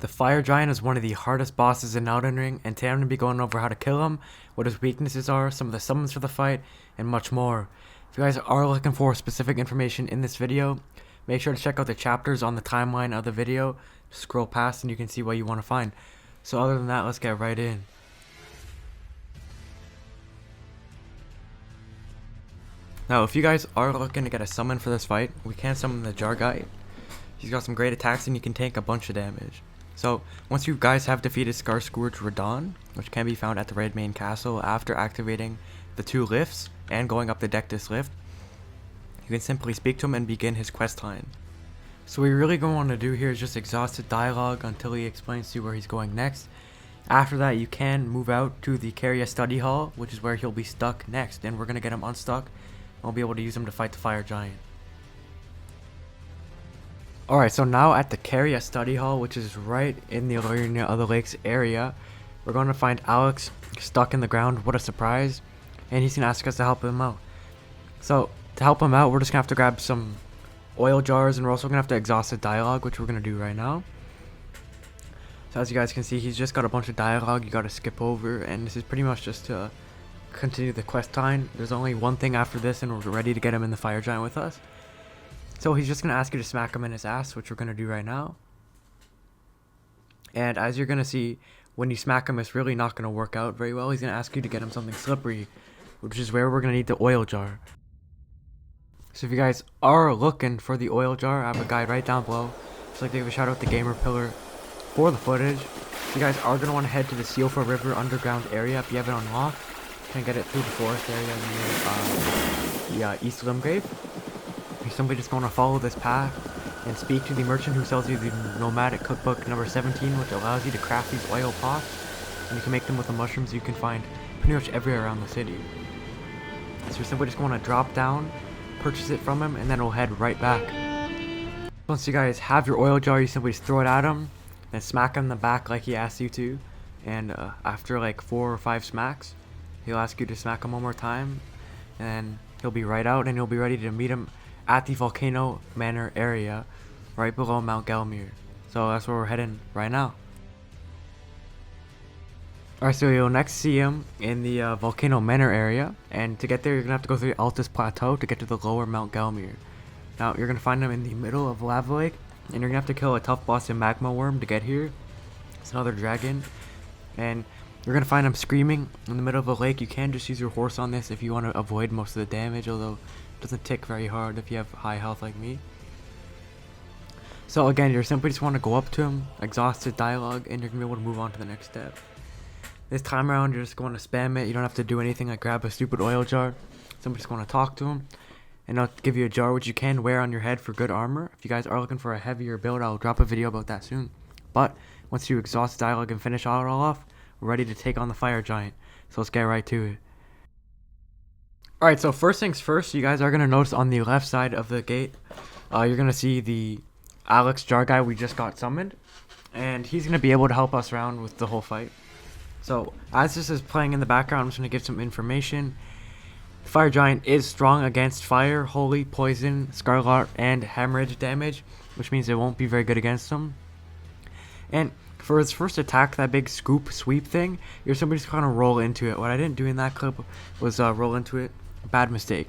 The Fire Giant is one of the hardest bosses in Elden Ring, and today I'm going to be going over how to kill him, what his weaknesses are, some of the summons for the fight, and much more. If you guys are looking for specific information in this video, make sure to check out the chapters on the timeline of the video. Just scroll past and you can see what you want to find. So other than that, let's get right in. Now, if you guys are looking to get a summon for this fight, we can summon the Jar Guy. He's got some great attacks and he can tank a bunch of damage. So, once you guys have defeated Scourge Radon, which can be found at the Red Main Castle after activating the 2 lifts and going up the Dectus lift, you can simply speak to him and begin his quest line. So what you're really going to want to do here is just exhaust the dialogue until he explains to you where he's going next. After that, you can move out to the Caria Study Hall, which is where he'll be stuck next, and we're going to get him unstuck, and we'll be able to use him to fight the Fire Giant. Alright, so now at the Caria Study Hall, which is right in the Arena of the Lakes area, we're going to find Alex stuck in the ground. What a surprise. And he's going to ask us to help him out. So, to help him out, we're just going to have to grab some oil jars, and we're also going to have to exhaust the dialogue, which we're going to do right now. So as you guys can see, he's just got a bunch of dialogue you got to skip over, and this is pretty much just to continue the quest line. There's only one thing after this, and we're ready to get him in the Fire Giant with us. So he's just going to ask you to smack him in his ass, which we're going to do right now. And as you're going to see, when you smack him, it's really not going to work out very well. He's going to ask you to get him something slippery, which is where we're going to need the oil jar. So if you guys are looking for the oil jar, I have a guide right down below. Just like to give a shout out to Gamerpillar for the footage. You guys are going to want to head to the Siofa River underground area if you have it unlocked. You can get it through the forest area near the East Limgrave. You simply just want to follow this path and speak to the merchant who sells you the Nomadic Cookbook number 17, which allows you to craft these oil pots, and you can make them with the mushrooms you can find pretty much everywhere around the city. So you're simply just going to drop down, purchase it from him, and then we'll head right back. Once you guys have your oil jar, you simply just throw it at him, then smack him in the back like he asked you to, and after like 4 or 5 smacks, he'll ask you to smack him one more time, and then he'll be right out, and you'll be ready to meet him at the Volcano Manor area, right below Mount Gelmir. So that's where we're heading right now. Alright, so you'll next see him in the Volcano Manor area, and to get there you're going to have to go through the Altus Plateau to get to the lower Mount Gelmir. Now you're going to find him in the middle of Lava Lake, and you're going to have to kill a tough boss in Magma Worm to get here. It's another dragon, and you're going to find him screaming in the middle of a lake. You can just use your horse on this if you want to avoid most of the damage, although it doesn't tick very hard if you have high health like me. So again, you're simply just want to go up to him, exhaust his dialogue, and you're going to be able to move on to the next step. This time around, you're just going to spam it. You don't have to do anything like grab a stupid oil jar. Simply just going to talk to him, and I'll give you a jar which you can wear on your head for good armor. If you guys are looking for a heavier build, I'll drop a video about that soon. But once you exhaust the dialogue and finish it all off, we're ready to take on the Fire Giant. So let's get right to it. Alright, so first things first, you guys are going to notice on the left side of the gate, you're going to see the Alex Jar Guy we just got summoned. And he's going to be able to help us around with the whole fight. So, as this is playing in the background, I'm just going to give some information. The Fire Giant is strong against fire, holy, poison, scarlet, and hemorrhage damage, which means it won't be very good against them. And for his first attack, that big sweep thing, you're simply just going to roll into it. What I didn't do in that clip was roll into it. Bad mistake.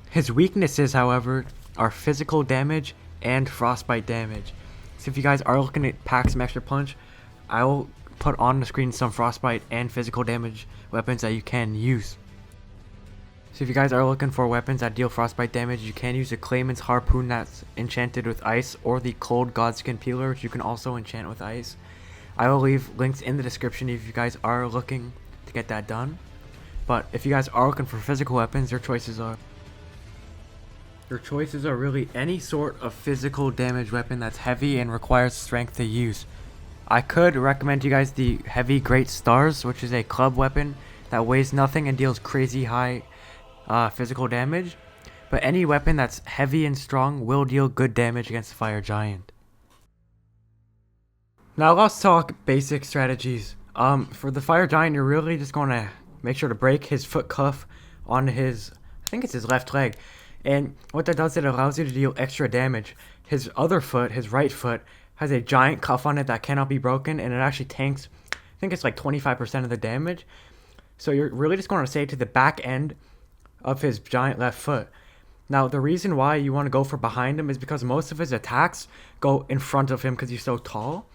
His weaknesses, however, are physical damage and frostbite damage. So if you guys are looking at pack some extra punch, I will put on the screen some frostbite and physical damage weapons that you can use. So if you guys are looking for weapons that deal frostbite damage, you can use the Clayman's Harpoon that's enchanted with ice, or the Cold Godskin Peeler, which you can also enchant with ice. I will leave links in the description if you guys are looking to get that done. But if you guys are looking for physical weapons, your choices are really any sort of physical damage weapon that's heavy and requires strength to use. I could recommend you guys the Heavy Great Stars, which is a club weapon that weighs nothing and deals crazy high physical damage. But any weapon that's heavy and strong will deal good damage against the Fire Giant. Now let's talk basic strategies. For the Fire Giant, you're really just going to make sure to break his foot cuff on his, I think it's his left leg. And what that does, it allows you to deal extra damage. His other foot, his right foot, has a giant cuff on it that cannot be broken, and it actually tanks, I think it's like 25% of the damage. So you're really just going to stay to the back end of his giant left foot. Now, the reason why you want to go for behind him is because most of his attacks go in front of him because he's so tall.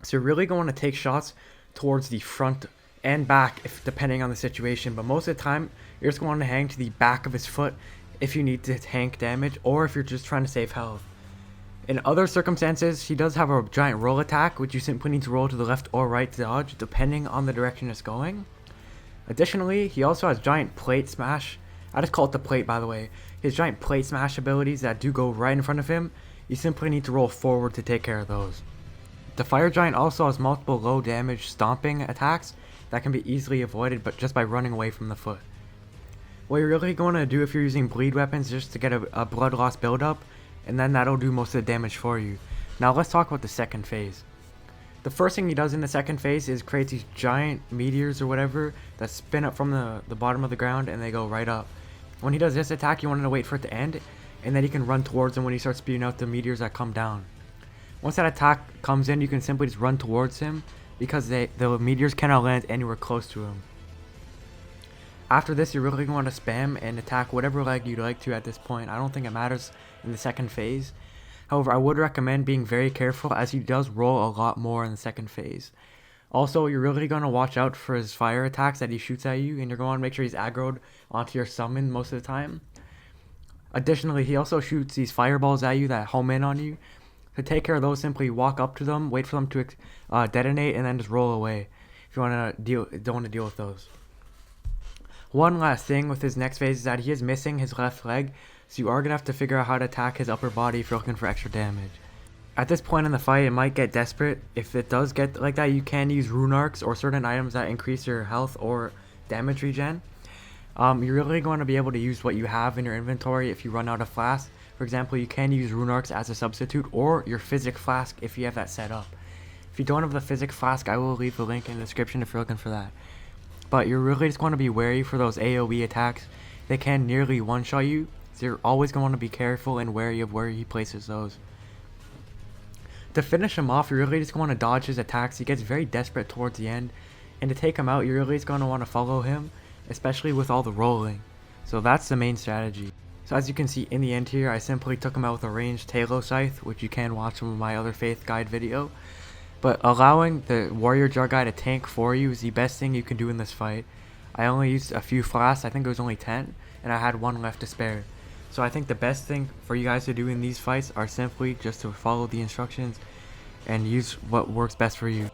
So you're really going to take shots towards the front and back, if depending on the situation. But most of the time, you're just going to hang to the back of his foot if you need to tank damage, or if you're just trying to save health. In other circumstances, he does have a giant roll attack, which you simply need to roll to the left or right to dodge, depending on the direction it's going. Additionally, he also has giant plate smash. I just call it the plate, by the way. His giant plate smash abilities that do go right in front of him, you simply need to roll forward to take care of those. The fire giant also has multiple low damage stomping attacks that can be easily avoided but just by running away from the foot. What you're really going to do if you're using bleed weapons is just to get a blood loss buildup, and then that'll do most of the damage for you. Now let's talk about the second phase. The first thing he does in the second phase is create these giant meteors or whatever that spin up from the bottom of the ground and they go right up. When he does this attack, you want to wait for it to end, and then you can run towards him when he starts spewing out the meteors that come down. Once that attack comes in, you can simply just run towards him because the meteors cannot land anywhere close to him. After this, you're really going to spam and attack whatever leg you'd like to at this point. I don't think it matters in the second phase. However, I would recommend being very careful as he does roll a lot more in the second phase. Also, you're really going to watch out for his fire attacks that he shoots at you, and you're going to make sure he's aggroed onto your summon most of the time. Additionally, he also shoots these fireballs at you that home in on you. To take care of those, simply walk up to them, wait for them to detonate, and then just roll away if you don't want to deal with those. One last thing with his next phase is that he is missing his left leg, so you are going to have to figure out how to attack his upper body if you're looking for extra damage. At this point in the fight, it might get desperate. If it does get like that, you can use rune arcs or certain items that increase your health or damage regen. You're really going to be able to use what you have in your inventory if you run out of flasks. For example, you can use rune arcs as a substitute, or your physic flask if you have that set up. If you don't have the physic flask, I will leave a link in the description if you're looking for that. But you're really just going to be wary for those AoE attacks. They can nearly one-shot you, so you're always going to be careful and wary of where he places those. To finish him off, you're really just going to dodge his attacks. He gets very desperate towards the end, and to take him out, you're really just going to want to follow him, especially with all the rolling. So that's the main strategy. So as you can see in the end here, I simply took him out with a ranged Halo Scythe, which you can watch from my other Faith Guide video. But allowing the Warrior Jar guy to tank for you is the best thing you can do in this fight. I only used a few flasks, I think it was only 10, and I had one left to spare. So I think the best thing for you guys to do in these fights are simply just to follow the instructions and use what works best for you.